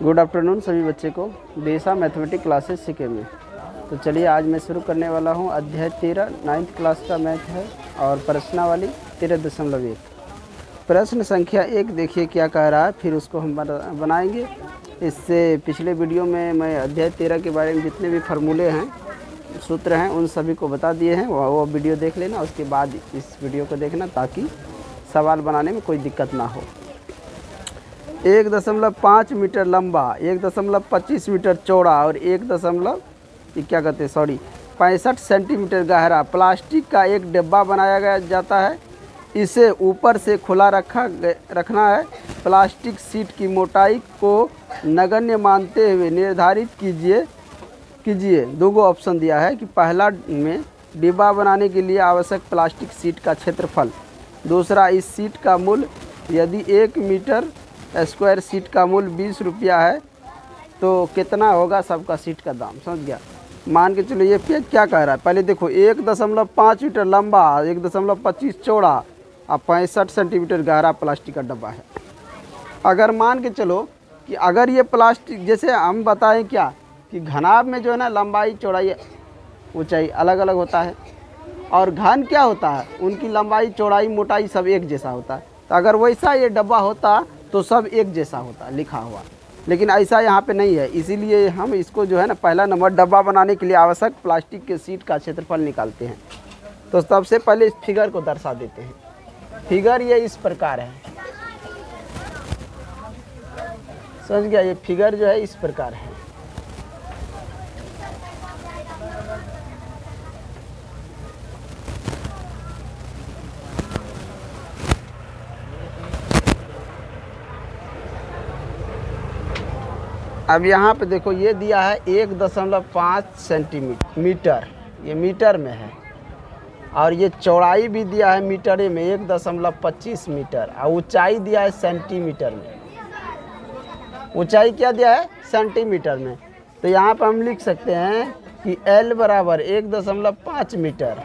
Good afternoon सभी बच्चे को देसा मैथमेटिक्स क्लासेस सीखे में। तो चलिए आज मैं शुरू करने वाला हूँ अध्याय 13 9th क्लास का मैथ है और प्रश्नावली 13.1। प्रश्न संख्या 1 देखिए क्या कह रहा है, फिर उसको हम बनाएंगे। इससे पिछले वीडियो में मैं अध्याय 13 के बारे में जितने भी फार्मूले हैं, सूत्र हैं, उन सभी को बता दिए हैं। वो वीडियो देख लेना, उसके बाद इस वीडियो को देखना ताकि सवाल बनाने में कोई दिक्कत ना हो। 1.5 मीटर लंबा, 1.25 मीटर चौड़ा और 65 सेंटीमीटर गहरा प्लास्टिक का एक डिब्बा बनाया जाता है। इसे ऊपर से खुला रखना है। प्लास्टिक शीट की मोटाई को नगण्य मानते हुए निर्धारित कीजिए। दो ऑप्शन दिया है कि पहला में डिब्बा बनाने के लिए आवश्यक प्लास्टिक शीट का क्षेत्रफल, दूसरा इस शीट का मूल्य। यदि 1 मीटर स्क्वायर शीट का मूल्य 20 रुपया है तो कितना होगा सबका शीट का दाम। समझ गया। मान के चलो ये क्या कह रहा है, पहले देखो 1.5 मीटर लंबा, 1.25 चौड़ा और 65 सेंटीमीटर गहरा प्लास्टिक का डब्बा है। अगर मान के चलो कि अगर ये प्लास्टिक, जैसे हम बताएं क्या कि घनाभ में जो है ना लंबाई चौड़ाई ऊंचाई अलग अलग होता है, और घन क्या होता है उनकी लंबाई चौड़ाई मोटाई सब एक जैसा होता है। तो अगर वैसा ये डब्बा होता तो सब एक जैसा होता लिखा हुआ, लेकिन ऐसा यहाँ पे नहीं है। इसीलिए हम इसको जो है ना पहला नंबर डब्बा बनाने के लिए आवश्यक प्लास्टिक के शीट का क्षेत्रफल निकालते हैं। तो सबसे पहले इस फिगर को दर्शा देते हैं। फिगर ये इस प्रकार है, समझ गया। ये फिगर जो है इस प्रकार है। अब यहाँ पे देखो ये दिया है 1.5 सेंटीमीटर, ये मीटर में है, और ये चौड़ाई भी दिया है मीटर में 1.25 मीटर, और ऊंचाई दिया है सेंटीमीटर में। ऊंचाई क्या दिया है सेंटीमीटर में। तो यहाँ पर हम लिख सकते हैं कि L बराबर 1.5 मीटर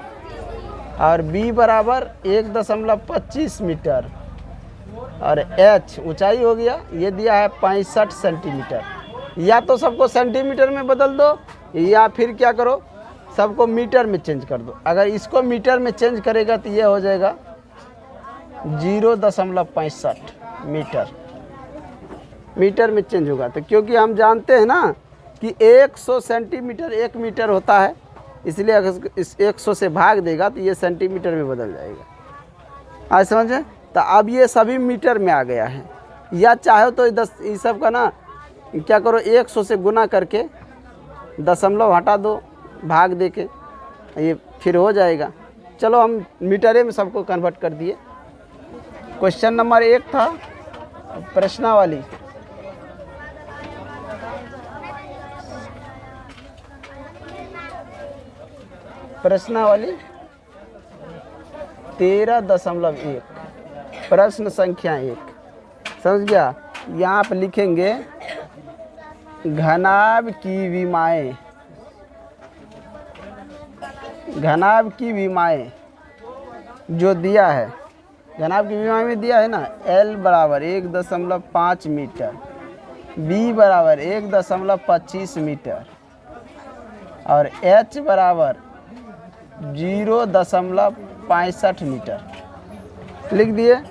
और B बराबर 1.25 मीटर और H ऊंचाई हो गया, ये दिया है 65 सेंटीमीटर। या तो सबको सेंटीमीटर में बदल दो या फिर क्या करो सबको मीटर में चेंज कर दो। अगर इसको मीटर में चेंज करेगा तो ये हो जाएगा 0.65 मीटर में चेंज होगा। तो क्योंकि हम जानते हैं ना कि 100 सेंटीमीटर 1 मीटर होता है, इसलिए अगर इस 100 से भाग देगा तो ये सेंटीमीटर में बदल जाएगा। आज समझे। तो अब ये सभी मीटर में आ गया है। या चाहे तो इस सब का ना क्या करो 100 से गुना करके दशमलव हटा दो भाग दे के, ये फिर हो जाएगा। चलो हम मीटरे में सबको कन्वर्ट कर दिए। क्वेश्चन नंबर 1 था प्रश्नावली। प्रश्नावली 13.1 प्रश्न संख्या 1। समझ गया। यहाँ पर लिखेंगे घनाभ की विमाएं, घनाभ की विमाएं जो दिया है, घनाभ की विमाएं में दिया है ना L बराबर 1.5 मीटर, B बराबर 1.25 मीटर और H बराबर 0.65 मीटर लिख दिए।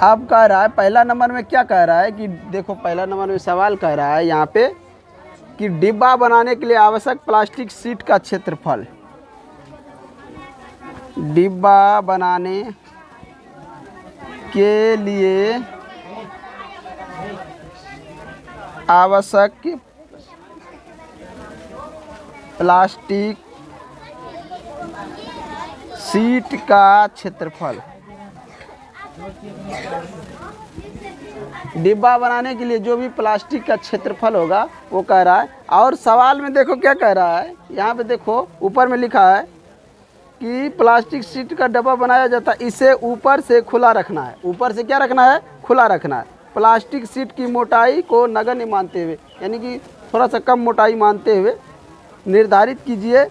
अब कह रहा है पहला नंबर में क्या कह रहा है कि देखो पहला नंबर में सवाल कह रहा है यहाँ पे कि डिब्बा बनाने के लिए आवश्यक प्लास्टिक शीट का क्षेत्रफल। डिब्बा बनाने के लिए आवश्यक प्लास्टिक शीट का क्षेत्रफल। डिब्बा बनाने के लिए जो भी प्लास्टिक का क्षेत्रफल होगा वो कह रहा है। और सवाल में देखो क्या कह रहा है, यहाँ पे देखो ऊपर में लिखा है कि प्लास्टिक शीट का डब्बा बनाया जाता है, इसे ऊपर से खुला रखना है। ऊपर से क्या रखना है, खुला रखना है। प्लास्टिक शीट की मोटाई को नगण्य मानते हुए, यानी कि थोड़ा सा कम मोटाई मानते हुए निर्धारित कीजिए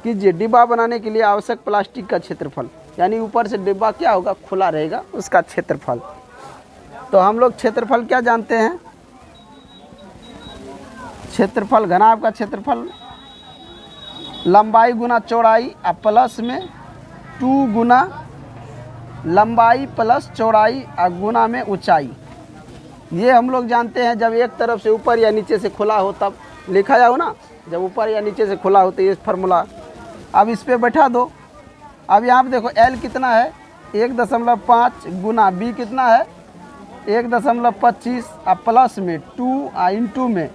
डिब्बा बनाने के लिए आवश्यक प्लास्टिक का क्षेत्रफल। यानी ऊपर से डिब्बा क्या होगा, खुला रहेगा, उसका क्षेत्रफल। तो हम लोग क्षेत्रफल क्या जानते हैं, क्षेत्रफल घनाभ का क्षेत्रफल लंबाई गुना चौड़ाई और प्लस में 2 गुना लंबाई प्लस चौड़ाई और गुना में ऊंचाई। ये हम लोग जानते हैं, जब एक तरफ से ऊपर या नीचे से खुला हो तब लिखा जाओ ना, जब ऊपर या नीचे से खुला हो तो ये फार्मूला। अब इस पर बैठा दो। अब यहाँ पे देखो L कितना है 1.5 गुना B कितना है 1.25 और प्लस में 2 और इंटू में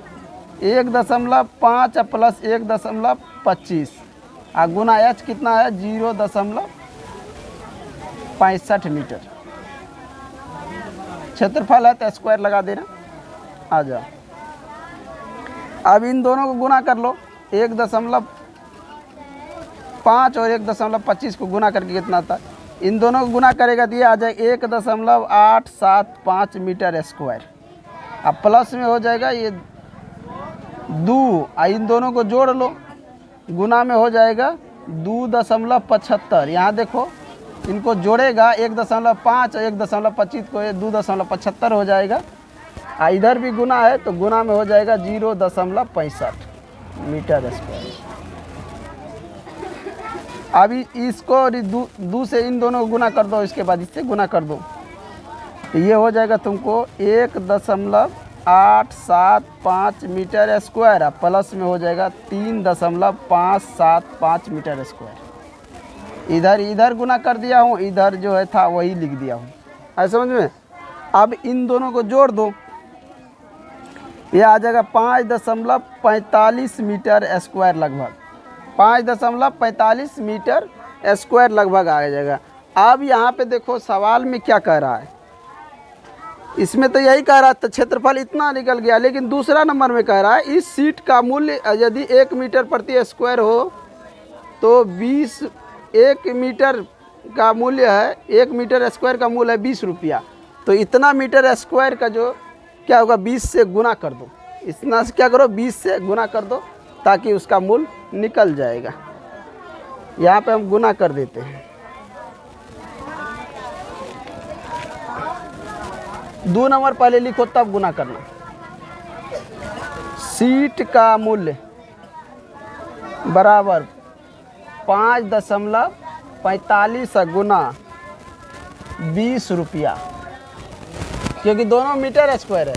1.5 और प्लस 1.25 और गुना H कितना है 0.65 मीटर। क्षेत्रफल है तो स्क्वायर लगा देना। आ जाओ, अब इन दोनों को गुना कर लो। 1.5 और 1.25 को गुना करके कितना आता है, इन दोनों को गुना करेगा तो ये आ जाए 1.875 मीटर स्क्वायर। अब प्लस में हो जाएगा ये 2 और इन दोनों को जोड़ लो, गुना में हो जाएगा 2.75। यहाँ देखो इनको जोड़ेगा 1.5 और 1.25 को 2.75 हो जाएगा। इधर भी गुना है तो गुना में हो जाएगा 0.65 मीटर स्क्वायर। अभी इसको दो से इन दोनों को गुना कर दो, इसके बाद इससे गुना कर दो तो ये हो जाएगा तुमको 1.875 मीटर स्क्वायर। प्लस में हो जाएगा 3.575 मीटर स्क्वायर। इधर गुना कर दिया हूँ, इधर जो है था वही लिख दिया हूँ। ऐसे समझ में। अब इन दोनों को जोड़ दो, ये आ जाएगा 5.45 मीटर स्क्वायर लगभग। 5.45 मीटर स्क्वायर लगभग आ जाएगा। अब यहाँ पे देखो सवाल में क्या कह रहा है, इसमें तो यही कह रहा था क्षेत्रफल इतना निकल गया, लेकिन दूसरा नंबर में कह रहा है इस सीट का मूल्य यदि 1 मीटर प्रति स्क्वायर हो तो 1 मीटर का मूल्य है, 1 मीटर स्क्वायर का मूल्य है 20 रुपया। तो इतना मीटर स्क्वायर का जो क्या होगा 20 से गुना कर दो, इतना से क्या करो 20 से गुना कर दो ताकि उसका मूल्य निकल जाएगा। यहाँ पे हम गुना कर देते हैं। 2 नंबर पहले लिखो तब गुना करना। सीट का मूल्य बराबर 5.45 गुना 20 रुपया, क्योंकि दोनों मीटर स्क्वायर है।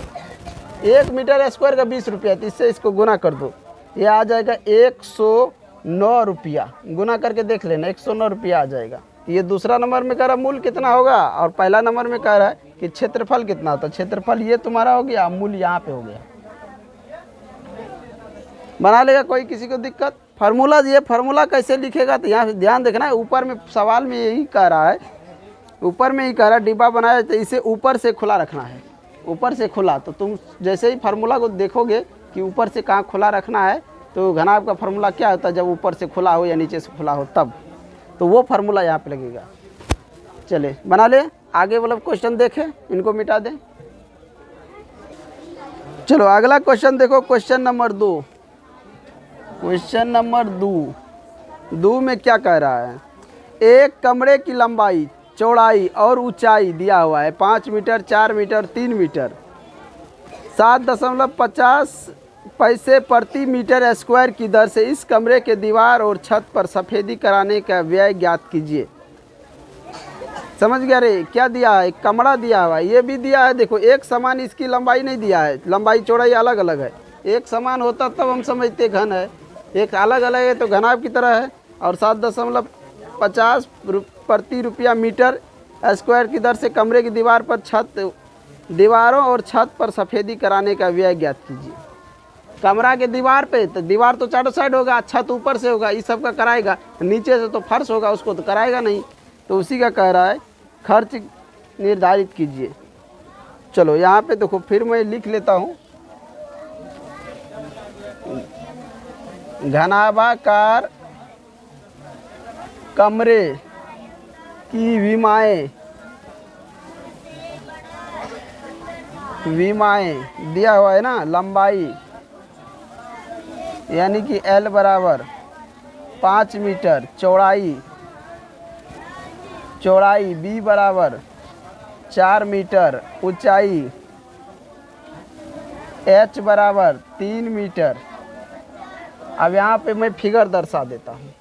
1 मीटर स्क्वायर का 20 रुपया, तो इससे इसको गुना कर दो, ये आ जाएगा 109 रुपया। गुना करके देख लेना 109 रुपया आ जाएगा। ये दूसरा नंबर में कह रहा मूल्य कितना होगा, और पहला नंबर में कह रहा है कि क्षेत्रफल कितना होता है। क्षेत्रफल ये तुम्हारा हो गया, मूल्य यहाँ पे हो गया। बना लेगा कोई किसी को दिक्कत। फार्मूला, ये फार्मूला कैसे लिखेगा तो यहाँ ध्यान देखना है। ऊपर में सवाल में यही कह रहा है, ऊपर में ही कह रहा है डिब्बा बनाया तो इसे ऊपर से खुला रखना है। ऊपर से खुला, तो तुम जैसे ही फार्मूला को देखोगे कि ऊपर से कहाँ खुला रखना है, तो घनाभ का फार्मूला क्या होता है जब ऊपर से खुला हो या नीचे से खुला हो तब, तो वो फार्मूला यहाँ पे लगेगा। चले बना ले, आगे वाला क्वेश्चन देखें, इनको मिटा दें। चलो अगला क्वेश्चन देखो, क्वेश्चन नंबर 2। क्वेश्चन नंबर 2 में क्या कह रहा है, एक कमरे की लंबाई चौड़ाई और ऊंचाई दिया हुआ है 5 मीटर 4 मीटर 3 मीटर। 7.50 पैसे प्रति मीटर स्क्वायर की दर से इस कमरे के दीवार और छत पर सफ़ेदी कराने का व्यय ज्ञात कीजिए। समझ गया रे, क्या दिया है, कमरा दिया हुआ है, ये भी दिया है। देखो एक समान इसकी लंबाई नहीं दिया है, लंबाई चौड़ाई अलग अलग है। एक समान होता तब हम समझते घन है, एक अलग अलग है तो घनाभ की तरह है। और 7.50 प्रति रुपया मीटर स्क्वायर की दर से कमरे की दीवारों और छत पर सफ़ेदी कराने का व्यय ज्ञात कीजिए। कमरा के दीवार पे, तो दीवार तो चारों साइड होगा, छत ऊपर से होगा, इस सब का कराएगा। नीचे से तो फर्श होगा, उसको तो कराएगा नहीं, तो उसी का कह रहा है खर्च निर्धारित कीजिए। चलो यहाँ पे देखो, फिर मैं लिख लेता हूँ। घनाभाकार कमरे की विमाएं दिया हुआ है ना, लंबाई यानी कि L बराबर 5 मीटर, चौड़ाई B बराबर 4 मीटर, ऊंचाई H बराबर 3 मीटर। अब यहाँ पे मैं फिगर दर्शा देता हूँ।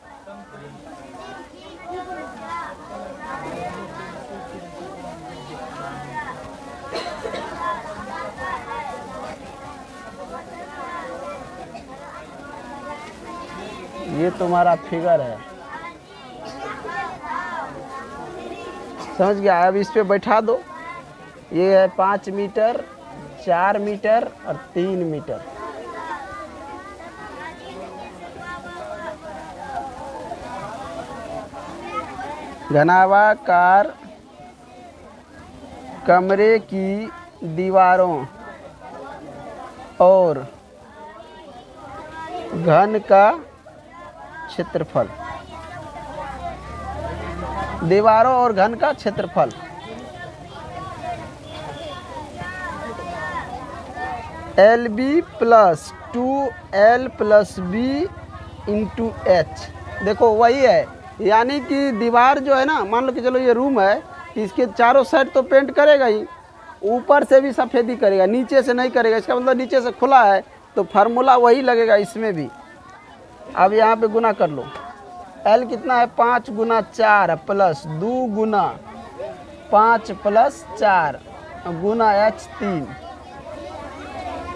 ये तुम्हारा फिगर है, समझ गया। अब इस पे बैठा दो। ये है 5 मीटर, 4 मीटर और 3 मीटर। घनाभाकार कमरे की दीवारों और घन का क्षेत्रफल, दीवारों और घन का क्षेत्रफल। LB + 2L + B × H। देखो वही है, यानी कि दीवार जो है ना, मान लो कि चलो ये रूम है, इसके चारों साइड तो पेंट करेगा ही, ऊपर से भी सफ़ेदी करेगा, नीचे से नहीं करेगा। इसका मतलब नीचे से खुला है तो फार्मूला वही लगेगा इसमें भी। अब यहाँ पे गुना कर लो। L कितना है? 5 × 4 + 2 × 5 + 4 × H 3।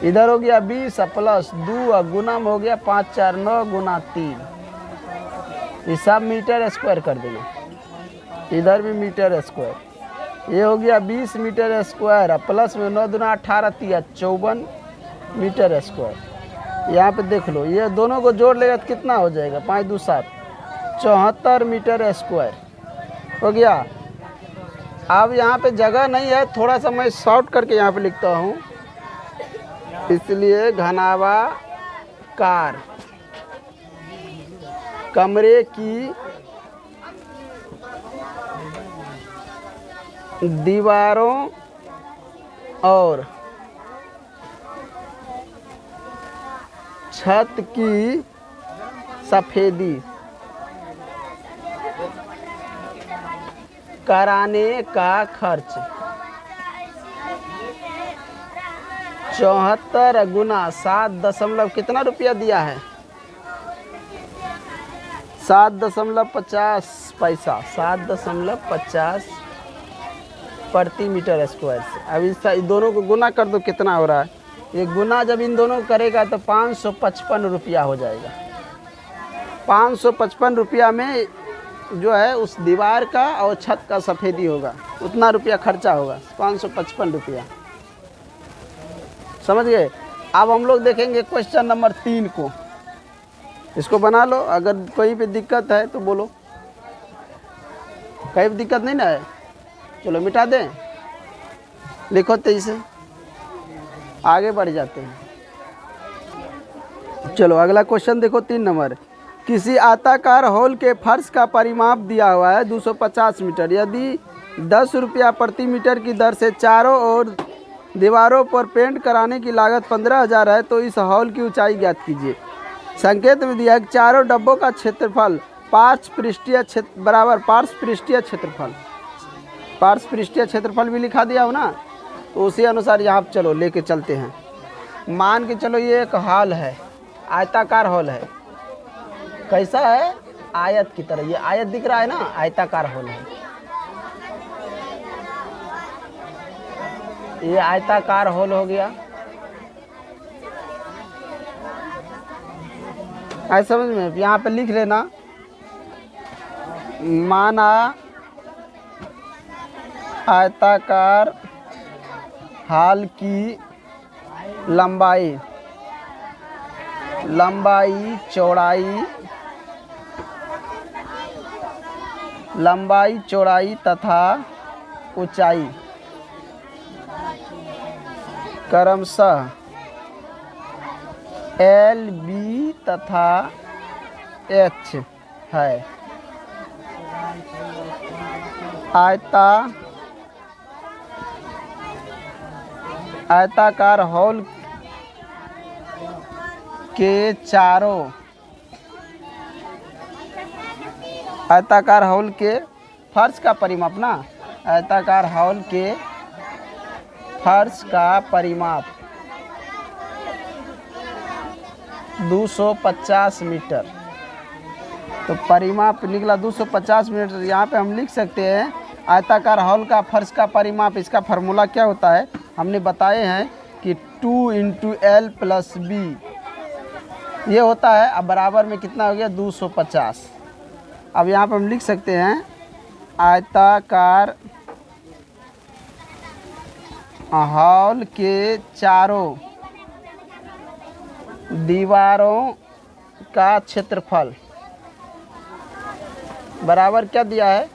इधर हो गया 20 + 2 गुना में हो गया 5 4 9 × 3। ये सब मीटर स्क्वायर कर देना। इधर भी मीटर स्क्वायर। ये हो गया 20 मीटर स्क्वायर प्लस में 9 दूना 18 तिया 54 मीटर स्क्वायर। यहाँ पे देख लो, ये दोनों को जोड़ लेगा तो कितना हो जाएगा? 5 2 7 74 मीटर स्क्वायर हो गया। अब यहाँ पे जगह नहीं है, थोड़ा सा मैं शॉर्ट करके यहाँ पे लिखता हूँ, इसलिए घनाभाकार कमरे की दीवारों और छत की सफेदी कराने का खर्च 74 गुना 7 दशमलव कितना रुपया दिया है? 7.50 पैसा, 7.50 प्रति मीटर स्क्वायर से। अब इस दोनों को गुना कर दो, कितना हो रहा है? ये गुना जब इन दोनों को करेगा तो 555 रुपया हो जाएगा। 555 रुपया में जो है उस दीवार का और छत का सफ़ेदी होगा, उतना रुपया खर्चा होगा, 555 रुपया। समझ गए? अब हम लोग देखेंगे क्वेश्चन नंबर 3 को। इसको बना लो, अगर कोई भी दिक्कत है तो बोलो। कहीं भी दिक्कत नहीं ना है? चलो मिटा दें, लिखो तेजी से, आगे बढ़ जाते हैं। चलो अगला क्वेश्चन देखो 3 नंबर। किसी आयताकार हॉल के फर्श का परिमाप दिया हुआ है 250 मीटर। यदि 10 रुपया प्रति मीटर की दर से चारों ओर दीवारों पर पेंट कराने की लागत 15,000 है, तो इस हॉल की ऊंचाई ज्ञात कीजिए। संकेत में दिया है कि चारों डब्बों का क्षेत्रफल पार्श्व पृष्ठीय क्षेत्र बराबर पार्श्व पृष्ठीय क्षेत्रफल। पार्श्व पृष्ठीय क्षेत्रफल भी लिखा दिया हो ना, तो उसी अनुसार यहाँ चलो लेके चलते हैं। मान के चलो ये एक हॉल है, आयताकार हॉल है। कैसा है? आयत की तरह। ये आयत दिख रहा है ना, आयताकार हॉल है। ये आयताकार हॉल हो गया। ऐसा समझ में? यहाँ पे लिख लेना, माना आयताकार हॉल की लंबाई चौड़ाई तथा ऊंचाई क्रमशः L, B तथा H है। आयताकार हॉल के चारों आयताकार हॉल के फर्श का परिमाप ना, आयताकार हॉल के फर्श का परिमाप 250 मीटर। तो परिमाप निकला 250 मीटर। यहाँ पे हम लिख सकते हैं आयताकार हॉल का फर्श का परिमाप, इसका फार्मूला क्या होता है हमने बताए हैं कि 2 × L + B ये होता है। अब बराबर में कितना हो गया 250। अब यहाँ पे हम लिख सकते हैं आयताकार हॉल के चारों दीवारों का क्षेत्रफल बराबर क्या दिया है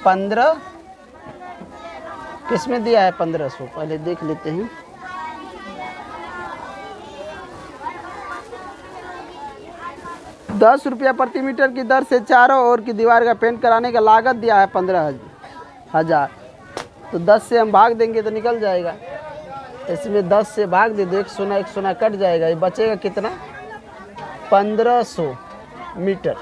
15। किस में दिया है 1500, पहले देख लेते हैं। ₹10 प्रति मीटर की दर से चारों ओर की दीवार का पेंट कराने का लागत दिया है 15,000। तो 10 से हम भाग देंगे तो निकल जाएगा। इसमें 10 से भाग दे दो, 1 सोना कट जाएगा, ये बचेगा कितना 1500 मीटर।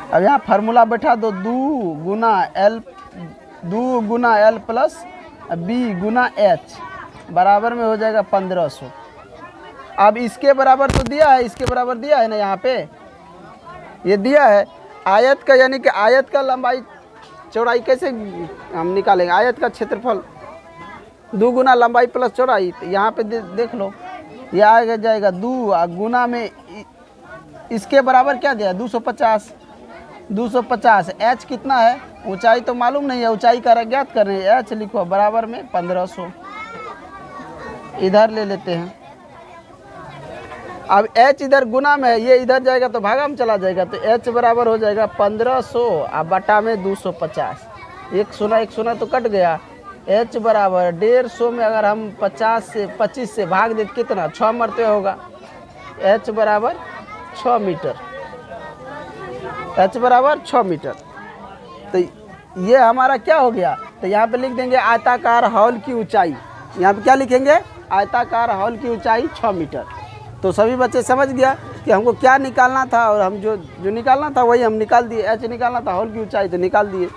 अब यहाँ फार्मूला बैठा दो 2 × L + B × H बराबर में हो जाएगा 1500। अब इसके बराबर तो दिया है, इसके बराबर दिया है ना, यहाँ पे ये दिया है आयत का, यानी कि आयत का लंबाई चौड़ाई कैसे हम निकालेंगे। आयत का क्षेत्रफल 2 गुना लंबाई प्लस चौड़ाई। तो यहाँ पे देख लो ये आगे जाएगा 2 गुना में इसके बराबर क्या दिया 250। H कितना है, ऊंचाई तो मालूम नहीं है, ऊंचाई का ज्ञात कर रहे हैं। H लिखो बराबर में 1500। इधर ले लेते हैं। अब H इधर गुना में है, ये इधर जाएगा तो भागा में चला जाएगा। तो H बराबर हो जाएगा 1500 अब बटा में 250। 1 सोना तो कट गया। H बराबर 150 में अगर हम 25 से भाग दे कितना 6 मरते होगा। H बराबर 6 मीटर। H बराबर 6 मीटर। तो ये हमारा क्या हो गया, तो यहाँ पे लिख देंगे आयताकार हॉल की ऊंचाई। यहाँ पे क्या लिखेंगे आयताकार हॉल की ऊंचाई 6 मीटर। तो सभी बच्चे समझ गया कि हमको क्या निकालना था, और हम जो निकालना था वही हम निकाल दिए। H निकालना था, हॉल की ऊंचाई तो निकाल दिए।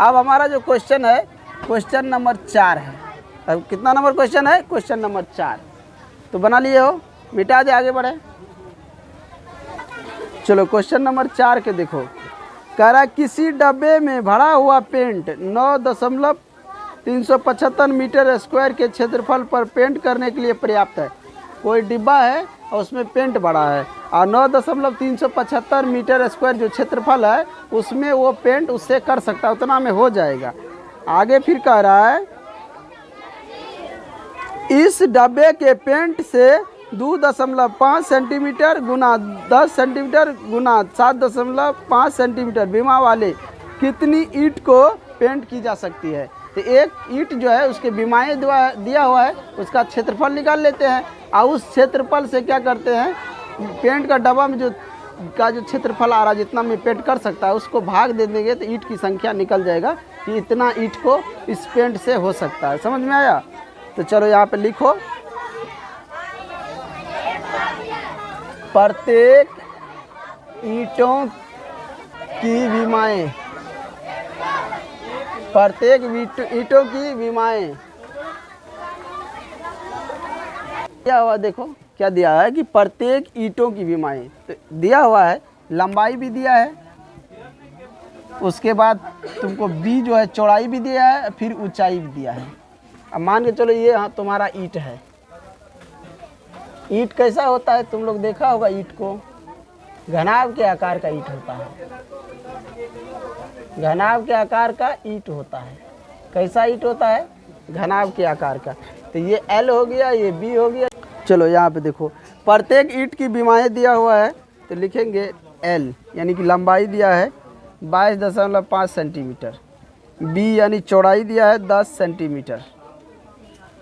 अब हमारा जो क्वेश्चन है क्वेश्चन नंबर 4 है। अब कितना नंबर क्वेश्चन है, क्वेश्चन नंबर 4। तो बना लिए हो, मिटा दे, आगे बढ़े। चलो क्वेश्चन नंबर 4 के देखो। कह रहा किसी डब्बे में भरा हुआ पेंट 9.375 मीटर स्क्वायर के क्षेत्रफल पर पेंट करने के लिए पर्याप्त है। कोई डिब्बा है और उसमें पेंट भरा है और 9.375 मीटर स्क्वायर जो क्षेत्रफल है उसमें वो पेंट उससे कर सकता है, उतना में हो जाएगा। आगे फिर कह रहा है इस डब्बे के पेंट से 2.5 सेंटीमीटर गुना 10 सेंटीमीटर गुना 7.5 सेंटीमीटर बीमा वाले कितनी ईंट को पेंट की जा सकती है। तो एक ईंट जो है उसके बीमाएँ दिया हुआ है, उसका क्षेत्रफल निकाल लेते हैं और उस क्षेत्रफल से क्या करते हैं पेंट का डब्बा में जो क्षेत्रफल आ रहा है जितना में पेंट कर सकता है उसको भाग दे देंगे तो ईंट की संख्या निकल जाएगा कि इतना ईंट को इस पेंट से हो सकता है। समझ में आया। तो चलो यहाँ पे लिखो प्रत्येक ईंटों की विमाएं, प्रत्येक ईंटों की विमाएं दिया हुआ। देखो क्या दिया है कि प्रत्येक ईंटों की विमाएं तो दिया हुआ है, लंबाई भी दिया है, उसके बाद तुमको बी जो है चौड़ाई भी दिया है, फिर ऊंचाई भी दिया है। अब मान के चलो ये तुम्हारा ईंट है। ईंट कैसा होता है तुम लोग देखा होगा, ईंट को घनाभ के आकार का ईंट होता है, घनाभ के आकार का ईंट होता है। कैसा ईंट होता है, घनाभ के आकार का। तो ये L हो गया, ये B हो गया। चलो यहाँ पे देखो प्रत्येक ईंट की विमाएं दिया हुआ है तो लिखेंगे L यानी कि लंबाई दिया है 22.5 सेंटीमीटर, B यानी चौड़ाई दिया है 10 सेंटीमीटर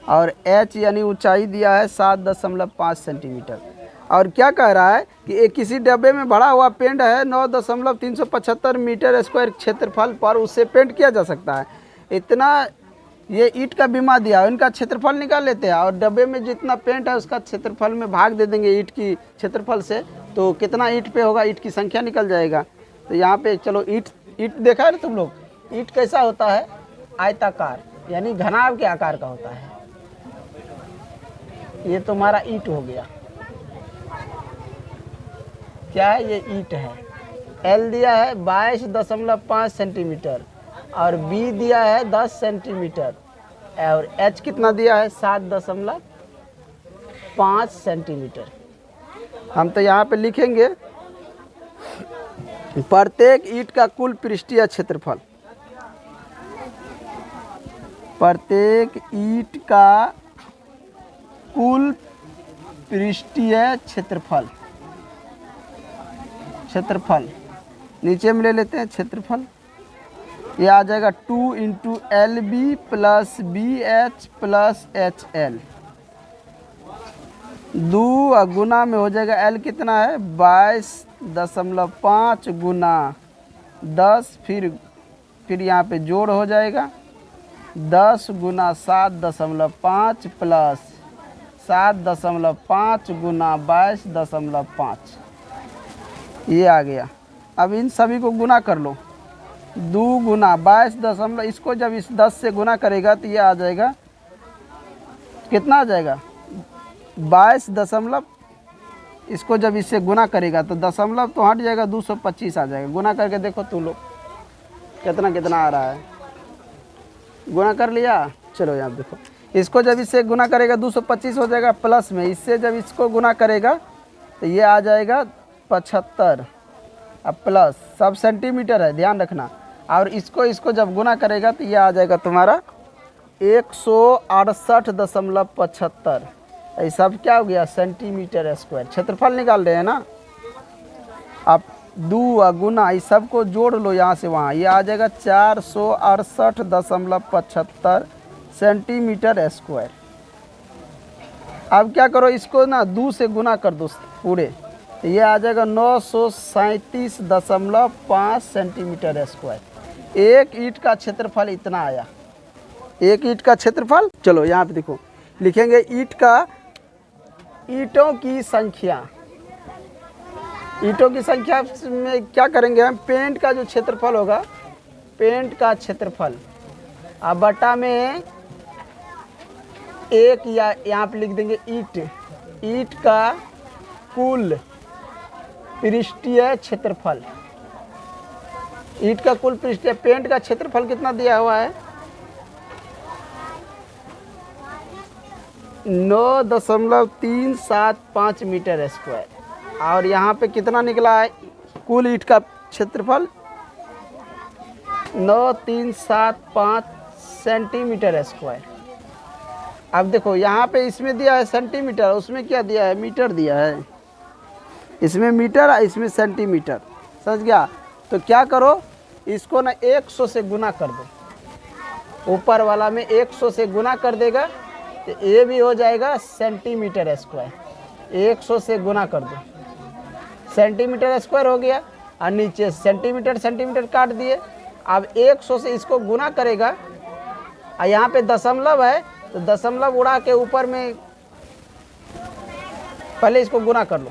और H यानी ऊंचाई दिया है 7.5 सेंटीमीटर। और क्या कह रहा है कि एक किसी डब्बे में भरा हुआ पेंट है 9.375 मीटर स्क्वायर क्षेत्रफल पर उससे पेंट किया जा सकता है। इतना ये ईंट का बीमा दिया, इनका क्षेत्रफल निकाल लेते हैं और डब्बे में जितना पेंट है उसका क्षेत्रफल में भाग दे देंगे ईंट की क्षेत्रफल से, तो कितना ईंट पे होगा ईंट की संख्या निकल जाएगा। तो यहाँ पे चलो ईंट देखा है ना तुम लोग, ईंट कैसा होता है आयताकार यानी घनाभ के आकार का होता है। ये तुम्हारा ईंट हो गया। क्या है? ये ईंट है। एल दिया है 22.5 सेंटीमीटर और बी दिया है 10 सेंटीमीटर और एच कितना दिया है? 7.5 सेंटीमीटर। हम तो यहाँ पे लिखेंगे प्रत्येक ईंट का कुल पृष्ठीय क्षेत्रफल। प्रत्येक ईंट का कुल पृष्ठीय क्षेत्रफल। क्षेत्रफल नीचे में ले लेते हैं क्षेत्रफल। ये आ जाएगा 2 into L B plus B H plus H L. 2 गुना में हो जाएगा एल कितना है? 22.5 गुना 10, फिर यहाँ पे जोड़ हो जाएगा 10 गुना 7.5 प्लस 7.5 गुना 22.5। ये आ गया। अब इन सभी को गुना कर लो। 2 गुना 22 इसको जब इस 10 से गुना करेगा तो ये आ जाएगा कितना आ जाएगा? 22 इसको जब इससे गुना करेगा तो दशमलव तो हट जाएगा, 225 आ जाएगा। गुना करके देखो तू लोग कितना कितना आ रहा है। गुना कर लिया? चलो यहाँ देखो, इसको जब इससे गुना करेगा 225 हो जाएगा प्लस में, इससे जब इसको गुना करेगा तो ये आ जाएगा 75। अब प्लस सब सेंटीमीटर है, ध्यान रखना। और इसको जब गुना करेगा तो ये आ जाएगा तुम्हारा 168.75। ये सब क्या हो गया? Centimetre square. क्षेत्रफल निकाल रहे हैं ना। अब 2 गुना इस सब को जोड़ लो यहाँ से वहाँ, ये आ जाएगा 468.75 सेंटीमीटर स्क्वायर। अब क्या करो, इसको ना 2 से गुना कर दो पूरे, तो ये आ जाएगा 937.5 सेंटीमीटर स्क्वायर। एक ईंट का क्षेत्रफल इतना आया। एक ईंट का क्षेत्रफल। चलो यहाँ पे देखो, लिखेंगे ईंटों की संख्या। ईंटों की संख्या में क्या करेंगे हम? पेंट का जो क्षेत्रफल होगा, पेंट का क्षेत्रफल अब बटा में एक, या यहाँ पे लिख देंगे ईंट का कुल पृष्ठीय क्षेत्रफल। ईंट का कुल पृष्ठीय, पेंट का क्षेत्रफल कितना दिया हुआ है? 9.375 मीटर स्क्वायर। और यहाँ पे कितना निकला है कुल ईंट का क्षेत्रफल? 9375 सेंटीमीटर स्क्वायर। अब देखो यहाँ पे इसमें दिया है सेंटीमीटर, उसमें क्या दिया है? मीटर दिया है। इसमें मीटर, इसमें सेंटीमीटर। समझ गया? तो क्या करो, इसको ना 100 से गुना कर दो। ऊपर वाला में 100 से गुना कर देगा तो ये भी हो जाएगा सेंटीमीटर स्क्वायर। 100 से गुना कर दो, सेंटीमीटर स्क्वायर हो गया। और नीचे सेंटीमीटर सेंटीमीटर काट दिए। अब 100 से इसको गुना करेगा और यहाँ पे दशमलव है तो दशमलव उड़ा के ऊपर में पहले इसको गुना कर लो।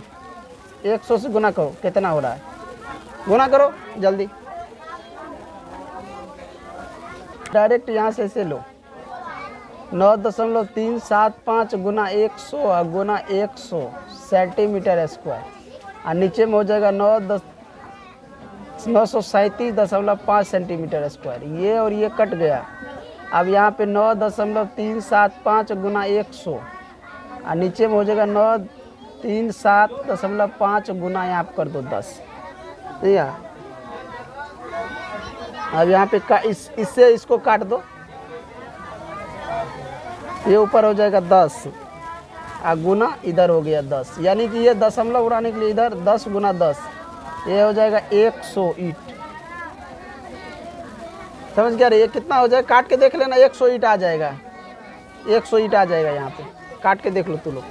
100 से गुना करो, कितना हो रहा है? गुना करो जल्दी। डायरेक्ट यहाँ से ऐसे लो, 9.375 गुना 100 गुना 100 सेंटीमीटर स्क्वायर। और नीचे में हो जाएगा 937.5 सेंटीमीटर स्क्वायर। ये और ये कट गया। अब यहाँ पे 9.375 गुना 100 और नीचे में हो जाएगा 937.5 गुना, यहाँ पर कर दो 10। ठीक है? अब यहाँ पे इससे इसको काट दो, ये ऊपर हो जाएगा 10 और गुना इधर हो गया 10, यानी कि ये दशमलव उड़ाने के लिए इधर 10 गुना 10, ये हो जाएगा 100 ईंट। समझ गया? ये कितना हो जाएगा? काट के देख लेना, 100 ईंट आ जाएगा। 100 ईंट आ जाएगा। यहाँ पे काट के देख लो तू लोग,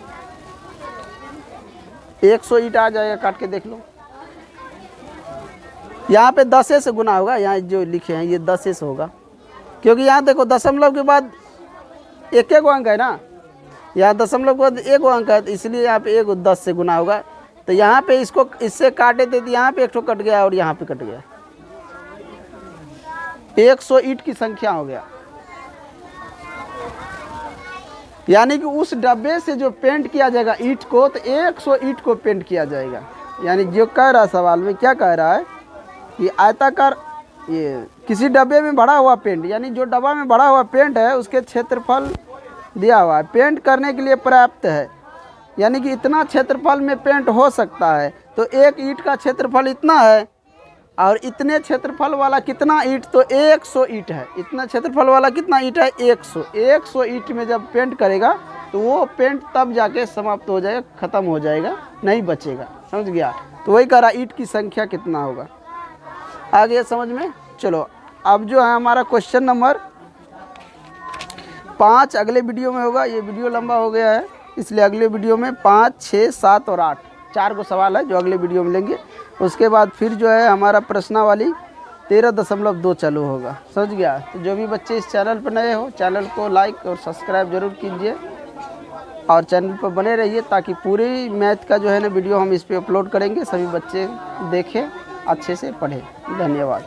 100 ईंट आ जाएगा। काट के देख लो। यहाँ पे 10 से गुना होगा, यहाँ जो लिखे हैं ये 10 से होगा, क्योंकि यहाँ देखो दशमलव के बाद एक अंक है ना, यहाँ दशमलव के बाद 1 अंक है, इसलिए यहाँ पे 10 से गुना होगा। तो यहाँ पे इसको इससे काटे थे तो यहाँ पे 1 कट गया और यहाँ पे कट गया। 100 ईंट की संख्या हो गया। यानी कि उस डब्बे से जो पेंट किया जाएगा ईंट को, तो 100 ईंट को पेंट किया जाएगा। यानी जो कह रहा है सवाल में क्या कह रहा है कि आयताकार ये किसी डब्बे में भरा हुआ पेंट, यानी जो डब्बा में भरा हुआ पेंट है उसके क्षेत्रफल दिया हुआ है, पेंट करने के लिए पर्याप्त है, यानी कि इतना क्षेत्रफल में पेंट हो सकता है। तो एक ईंट का क्षेत्रफल इतना है और इतने क्षेत्रफल वाला कितना ईंट, तो 100 ईंट है। इतना क्षेत्रफल वाला कितना ईंट है, 100 ईंट में जब पेंट करेगा तो वो पेंट तब जाके समाप्त हो जाएगा, ख़त्म हो जाएगा, नहीं बचेगा। समझ गया? तो वही कह रहा ईंट की संख्या कितना होगा। आ गया समझ में? चलो अब जो है हमारा क्वेश्चन नंबर 5 अगले वीडियो में होगा। ये वीडियो लंबा हो गया है, इसलिए अगले वीडियो में 5, 6, 7 और 8 4 को सवाल है जो अगले वीडियो में लेंगे। उसके बाद फिर जो है हमारा प्रश्नावली 13.2 चालू होगा। समझ गया? तो जो भी बच्चे इस चैनल पर नए हो, चैनल को लाइक और सब्सक्राइब जरूर कीजिए और चैनल पर बने रहिए, ताकि पूरी मैथ का जो है ना वीडियो हम इस पर अपलोड करेंगे, सभी बच्चे देखें, अच्छे से पढ़ें। धन्यवाद।